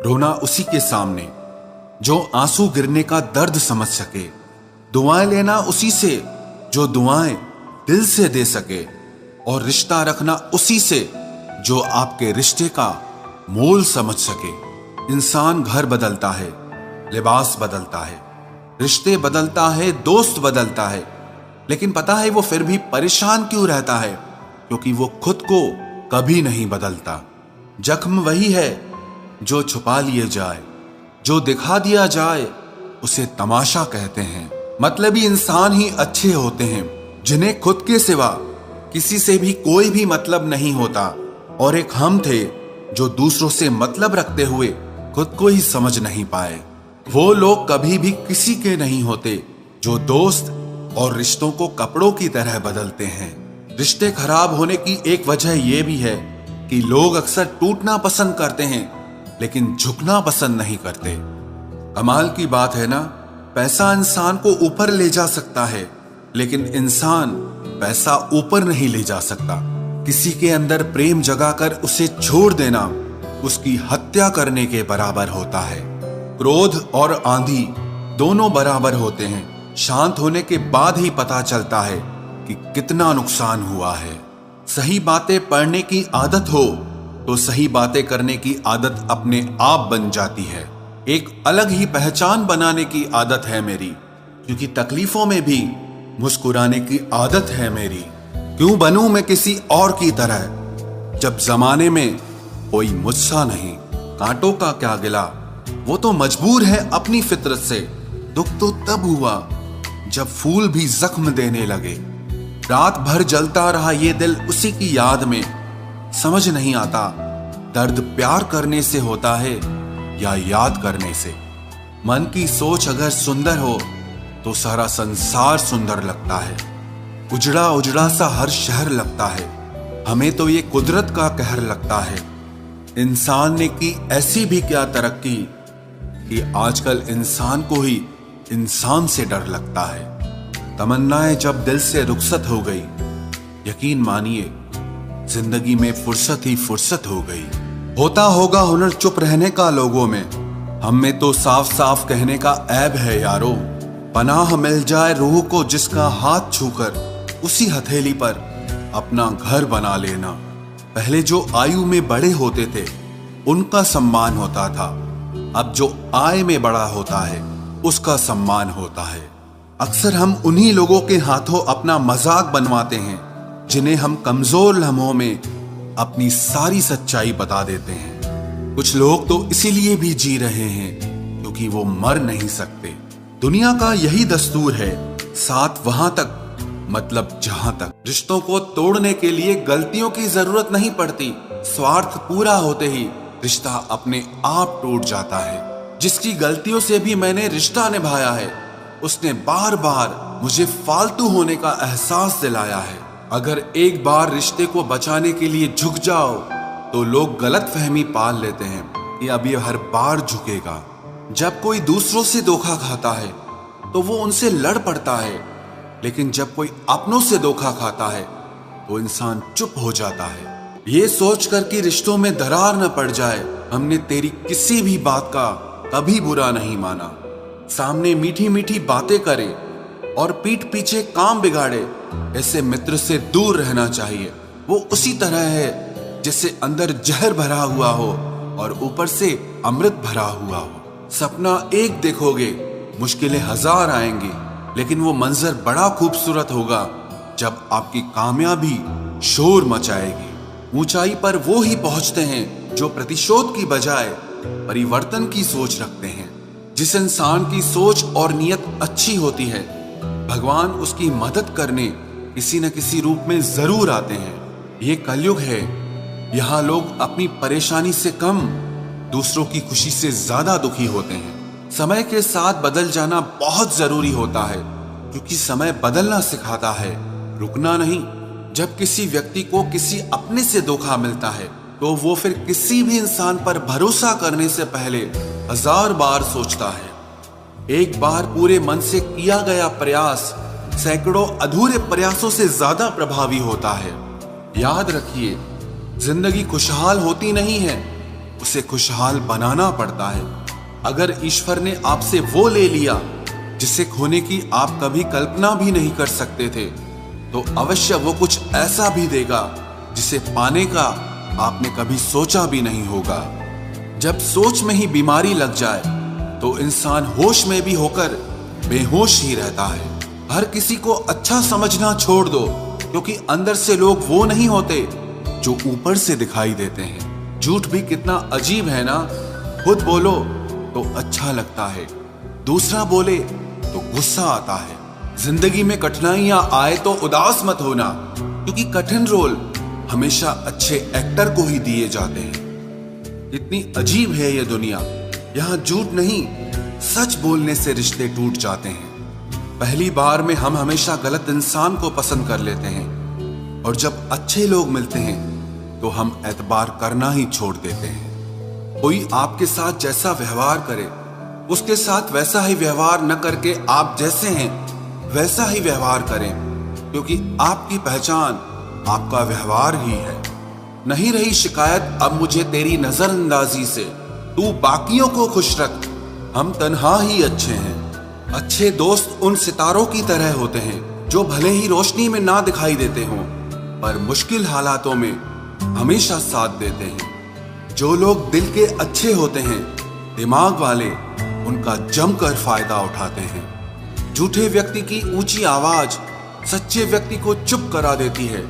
रोना उसी के सामने जो आंसू गिरने का दर्द समझ सके, दुआएं लेना उसी से जो दुआएं दिल से दे सके, और रिश्ता रखना उसी से जो आपके रिश्ते का मोल समझ सके। इंसान घर बदलता है, लिबास बदलता है, रिश्ते बदलता है, दोस्त बदलता है, लेकिन पता है वो फिर भी परेशान क्यों रहता है? क्योंकि वो खुद को कभी नहीं बदलता। जख्म वही है जो छुपा लिए जाए, जो दिखा दिया जाए उसे तमाशा कहते हैं। मतलबी इंसान ही अच्छे होते हैं जिन्हें खुद के सिवा किसी से भी कोई भी मतलब नहीं होता। और एक हम थे जो दूसरों से मतलब रखते हुए खुद को ही समझ नहीं पाए। वो लोग कभी भी किसी के नहीं होते जो दोस्त और रिश्तों को कपड़ों की तरह बदलते हैं। रिश्ते खराब होने की एक वजह यह भी है कि लोग अक्सर टूटना पसंद करते हैं लेकिन झुकना पसंद नहीं करते। कमाल की बात है ना, पैसा इंसान को ऊपर ले जा सकता है लेकिन इंसान पैसा ऊपर नहीं ले जा सकता। किसी के अंदर प्रेम जगाकर उसे छोड़ देना उसकी हत्या करने के बराबर होता है। क्रोध और आंधी दोनों बराबर होते हैं। शांत होने के बाद ही पता चलता है कि कितना नुकसान हुआ है। सही बातें पढ़ने की आदत हो तो सही बातें करने की आदत अपने आप बन जाती है। एक अलग ही पहचान बनाने की आदत है मेरी, क्योंकि तकलीफों में भी मुस्कुराने की आदत है मेरी। क्यों बनूं मैं किसी और की तरह जब जमाने में कोई मुझसा नहीं। कांटों का क्या गिला, वो तो मजबूर है अपनी फितरत से। दुख तो तब हुआ जब फूल भी जख्म देने लगे। रात भर जलता रहा ये दिल उसी की याद में। समझ नहीं आता दर्द प्यार करने से होता है या याद करने से। मन की सोच अगर सुंदर हो तो सारा संसार सुंदर लगता है। उजड़ा उजड़ा सा हर शहर लगता है। हमें तो ये कुदरत का कहर लगता है। इंसान ने की ऐसी भी क्या तरक्की कि आजकल इंसान को ही इंसान से डर लगता है। तमन्नाएं जब दिल से रुखसत हो गई, यकीन मानिए जिंदगी में फुर्सत ही फुर्सत हो गई। होता होगा हुनर चुप रहने का लोगों में, हम में तो साफ साफ कहने का ऐब है यारो। पनाह मिल जाए रूह को जिसका हाथ छूकर उसी हथेली पर अपना घर बना लेना। पहले जो आयु में बड़े होते थे उनका सम्मान होता था, अब जो आय में बड़ा होता है उसका सम्मान होता है। अक्सर हम उन्हीं लोगों के हाथों अपना मजाक बनवाते हैं जिन्हें हम कमजोर लम्हों में अपनी सारी सच्चाई बता देते हैं। कुछ लोग तो इसीलिए भी जी रहे हैं क्योंकि वो मर नहीं सकते। दुनिया का यही दस्तूर है, साथ वहां तक मतलब जहां तक। रिश्तों को तोड़ने के लिए गलतियों की जरूरत नहीं पड़ती। स्वार्थ पूरा होते ही रिश्ता अपने आप टूट जाता है। जिसकी गलतियों से भी मैंने रिश्ता निभाया है उसने बार बार मुझे फालतू होने का एहसास दिलाया है। अगर एक बार रिश्ते को बचाने के लिए झुक जाओ तो लोग गलत फहमी पाल लेते हैं कि अब ये हर बार झुकेगा। जब कोई दूसरों से धोखा खाता है तो वो उनसे लड़ पड़ता है, लेकिन जब कोई अपनों से धोखा खाता है तो इंसान चुप हो जाता है। ये सोचकर कि रिश्तों में दरार न पड़ जाए, हमने तेरी किसी भी बात का कभी बुरा नहीं माना। सामने मीठी मीठी बातें करे और पीठ पीछे काम बिगाड़े, ऐसे मित्र से दूर रहना चाहिए। वो उसी तरह है जैसे अंदर जहर भरा हुआ हो और ऊपर से अमृत भरा हुआ हो। सपना एक देखोगे, मुश्किलें हजार आएंगी, लेकिन वो मंजर बड़ा खूबसूरत होगा जब आपकी कामयाबी शोर मचाएगी। ऊंचाई पर वो ही पहुंचते हैं जो प्रतिशोध की बजाय परिवर्तन की सोच रखते हैं। जिस इंसान की सोच और नियत अच्छी होती है, भगवान उसकी मदद करने किसी न किसी रूप में जरूर आते हैं। ये कलयुग है, यहाँ लोग अपनी परेशानी से कम दूसरों की खुशी से ज्यादा दुखी होते हैं। समय के साथ बदल जाना बहुत जरूरी होता है, क्योंकि समय बदलना सिखाता है, रुकना नहीं। जब किसी व्यक्ति को किसी अपने से धोखा मिलता है तो वो फिर किसी भी इंसान पर भरोसा करने से पहले हजार बार सोचता है। एक बार पूरे मन से किया गया प्रयास सैकड़ों अधूरे प्रयासों से ज्यादा प्रभावी होता है। याद रखिए, जिंदगी खुशहाल होती नहीं है, उसे खुशहाल बनाना पड़ता है। अगर ईश्वर ने आपसे वो ले लिया जिसे खोने की आप कभी कल्पना भी नहीं कर सकते थे, तो अवश्य वो कुछ ऐसा भी देगा जिसे पाने का आपने कभी सोचा भी नहीं होगा। जब सोच में ही बीमारी लग जाए तो इंसान होश में भी होकर बेहोश ही रहता है। हर किसी को अच्छा समझना छोड़ दो, क्योंकि अंदर से लोग वो नहीं होते जो ऊपर से दिखाई देते हैं। झूठ भी कितना अजीब है ना। खुद बोलो तो अच्छा लगता है, दूसरा बोले तो गुस्सा आता है। जिंदगी में कठिनाइयां आए तो उदास मत होना, क्योंकि कठिन रोल हमेशा अच्छे एक्टर को ही दिए जाते हैं। इतनी अजीब है ये दुनिया। यहाँ झूठ नहीं, सच बोलने से रिश्ते टूट जाते हैं। पहली बार में हम हमेशा गलत इंसान को पसंद कर लेते हैं, और जब अच्छे लोग मिलते हैं तो हम एतबार करना ही छोड़ देते हैं। कोई आपके साथ जैसा व्यवहार करे, उसके साथ वैसा ही व्यवहार न करके आप जैसे हैं वैसा ही व्यवहार करें, क्योंकि आपकी पहचान आपका व्यवहार ही है। नहीं रही शिकायत अब मुझे तेरी नजरअंदाजी से, तू बाकियों को खुश रख, हम तन्हा ही अच्छे हैं। अच्छे दोस्त उन सितारों की तरह होते हैं जो भले ही रोशनी में ना दिखाई देते हों, पर मुश्किल हालातों में हमेशा साथ देते हैं। जो लोग दिल के अच्छे होते हैं, दिमाग वाले, उनका जमकर फायदा उठाते हैं। झूठे व्यक्ति की ऊंची आवाज सच्चे व्यक्ति को चुप करा देती है,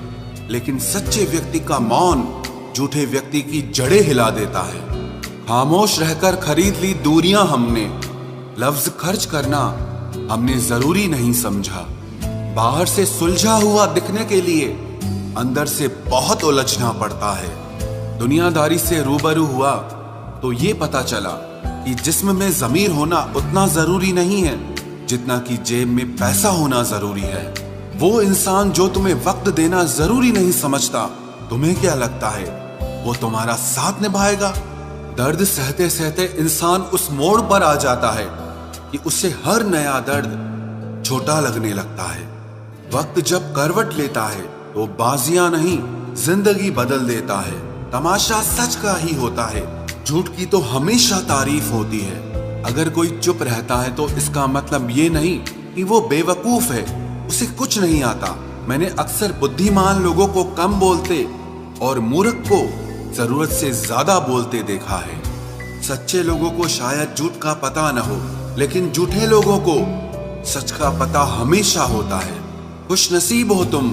लेकिन सच्चे व्यक्ति का मौन झूठे व्यक्ति की जड़ें हिला देता है। खामोश रहकर खरीद ली दूरियां हमने, लफ्ज खर्च करना हमने जरूरी नहीं समझा। बाहर से सुलझा हुआ दिखने के लिए अंदर से बहुत उलझना पड़ता है। दुनियादारी से रूबरू हुआ तो ये पता चला कि जिस्म में ज़मीर होना उतना जरूरी नहीं है जितना कि जेब में पैसा होना जरूरी है। वो इंसान जो तुम्हें वक्त देना जरूरी नहीं समझता, तुम्हें क्या लगता है वो तुम्हारा साथ निभाएगा? दर्द सहते सहते इंसान उस मोड़ पर आ जाता है कि उसे हर नया दर्द छोटा लगने लगता है। वक्त जब करवट लेता है तो बाजियां नहीं, जिंदगी बदल देता है। तमाशा सच का ही होता है, झूठ की तो हमेशा तारीफ होती है। अगर कोई चुप रहता है तो इसका मतलब ये नहीं कि वो बेवकूफ है, उसे कुछ नहीं आता। मैंने अक्सर बुद्धिमान लोगों को कम बोलते और मूर्ख को जरूरत से ज्यादा बोलते देखा है। सच्चे लोगों को शायद झूठ का पता न हो, लेकिन झूठे लोगों को सच का पता हमेशा होता है। खुशनसीब हो तुम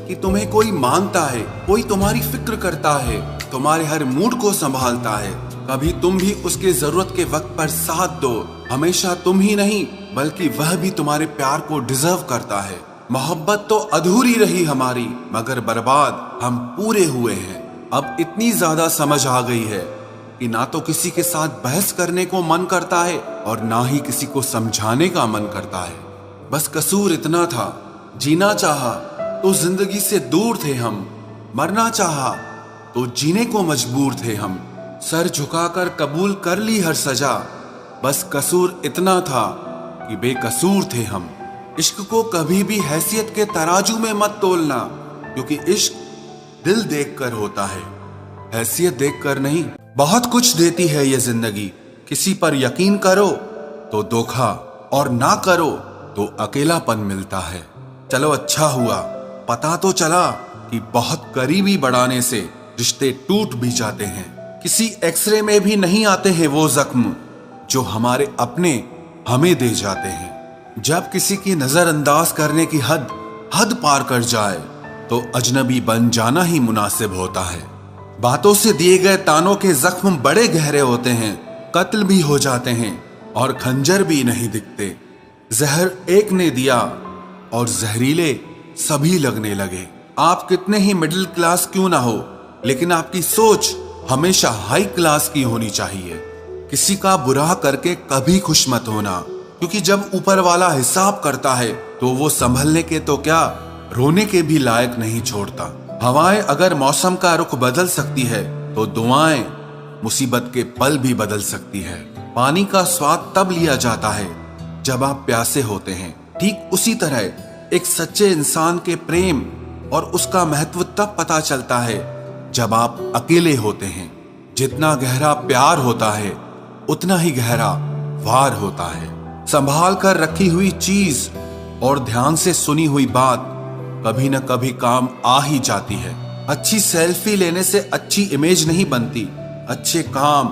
कि तुम्हें कोई मानता है, कोई तुम्हारी फिक्र करता है, तुम्हारे हर मूड को संभालता है। कभी तुम भी उसके जरूरत के वक्त पर साथ दो। हमेशा तुम ही नहीं बल्कि वह भी तुम्हारे प्यार को डिजर्व करता है। मोहब्बत तो अधूरी रही हमारी, मगर बर्बाद हम पूरे हुए हैं। अब इतनी ज्यादा समझ आ गई है कि ना तो किसी के साथ बहस करने को मन करता है और ना ही किसी को समझाने का मन करता है। बस कसूर इतना था, जीना चाहा तो जिंदगी से दूर थे हम, मरना चाहा तो जीने को मजबूर थे हम। सर झुकाकर कबूल कर ली हर सजा, बस कसूर इतना था कि बेकसूर थे हम। इश्क को कभी भी हैसियत के तराजू में मत तोलना, क्योंकि इश्क दिल देखकर होता है, हैसियत देखकर नहीं। बहुत कुछ देती है ये जिंदगी, किसी पर यकीन करो तो धोखा और ना करो तो अकेलापन मिलता है। चलो अच्छा हुआ पता तो चला कि बहुत करीबी बढ़ाने से रिश्ते टूट भी जाते हैं। किसी एक्सरे में भी नहीं आते हैं वो जख्म जो हमारे अपने हमें दे जाते हैं। जब किसी की नजरअंदाज करने की हद पार कर जाए तो अजनबी बन जाना ही मुनासिब होता है। बातों से दिए गए तानों के जख्म बड़े गहरे होते हैं, कत्ल भी हो जाते हैं और खंजर भी नहीं दिखते। जहर एक ने दिया और जहरीले सभी लगने लगे। आप कितने ही मिडिल क्लास क्यों ना हो, लेकिन आपकी सोच हमेशा हाई क्लास की होनी चाहिए। किसी का बुरा करके कभी खुश मत होना, क्योंकि जब ऊपर वाला हिसाब करता है तो वो संभलने के तो क्या, रोने के भी लायक नहीं छोड़ता। हवाएं अगर मौसम का रुख बदल सकती है तो दुआएं मुसीबत के पल भी बदल सकती है। पानी का स्वाद तब लिया जाता है जब आप प्यासे होते हैं। ठीक उसी तरह एक सच्चे इंसान के प्रेम और उसका महत्व तब पता चलता है जब आप अकेले होते हैं। जितना गहरा प्यार होता है उतना ही गहरा वार होता है। संभाल कर रखी हुई चीज और ध्यान से सुनी हुई बात कभी न कभी काम आ ही जाती है। अच्छी सेल्फी लेने से अच्छी इमेज नहीं बनती, अच्छे काम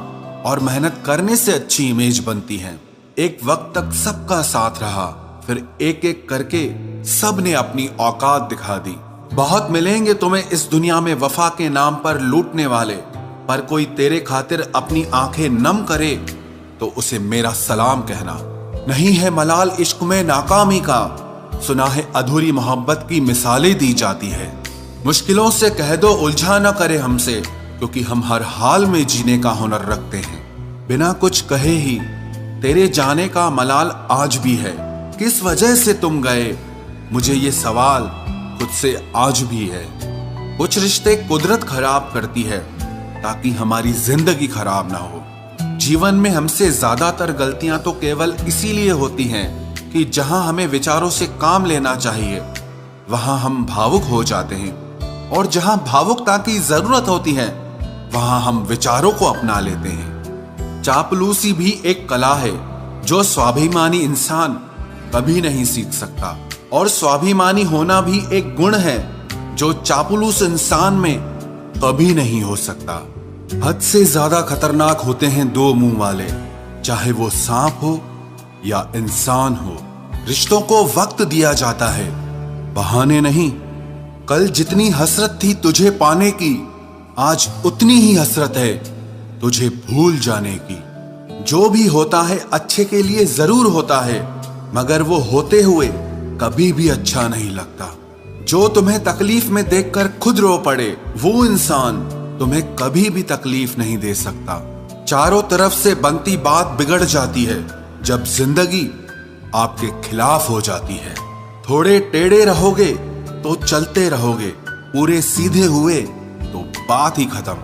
और मेहनत करने से अच्छी इमेज बनती है। एक वक्त तक सबका साथ रहा, फिर एक एक करके सब ने अपनी औकात दिखा दी। बहुत मिलेंगे तुम्हें इस दुनिया में वफा के नाम पर लूटने वाले, पर कोई तेरे खातिर अपनी आंखें नम करे तो उसे मेरा सलाम कहना। नहीं है मलाल इश्क में नाकामी का, सुना है अधूरी मोहब्बत की मिसालें दी जाती है। मुश्किलों से कह दो उलझा न करे हमसे, क्योंकि हम हर हाल में जीने का हुनर रखते हैं। बिना कुछ कहे ही तेरे जाने का मलाल आज भी है। किस वजह से तुम गए, मुझे ये सवाल खुद से आज भी है। कुछ रिश्ते कुदरत खराब करती है ताकि हमारी जिंदगी खराब ना हो। जीवन में हमसे ज्यादातर गलतियां तो केवल इसीलिए होती हैं कि जहां हमें विचारों से काम लेना चाहिए वहां हम भावुक हो जाते हैं, और जहां भावुकता की जरूरत होती है वहां हम विचारों को अपना लेते हैं। चापलूसी भी एक कला है जो स्वाभिमानी इंसान कभी नहीं सीख सकता, और स्वाभिमानी होना भी एक गुण है जो चापलूस इंसान में कभी नहीं हो सकता। हद से ज्यादा खतरनाक होते हैं दो मुंह वाले, चाहे वो सांप हो या इंसान हो। रिश्तों को वक्त दिया जाता है, बहाने नहीं। कल जितनी हसरत थी तुझे पाने की, आज उतनी ही हसरत है तुझे भूल जाने की। जो भी होता है अच्छे के लिए जरूर होता है, मगर वो होते हुए कभी भी अच्छा नहीं लगता। जो तुम्हें तकलीफ में देखकर खुद रो पड़े, वो इंसान तुम्हें कभी भी तकलीफ नहीं दे सकता। चारों तरफ से बनती बात बिगड़ जाती है जब जिंदगी आपके खिलाफ हो जाती है। थोड़े टेढ़े रहोगे तो चलते रहोगे, पूरे सीधे हुए तो बात ही खत्म।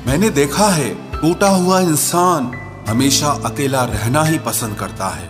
मैंने देखा है टूटा हुआ इंसान हमेशा अकेला रहना ही पसंद करता है।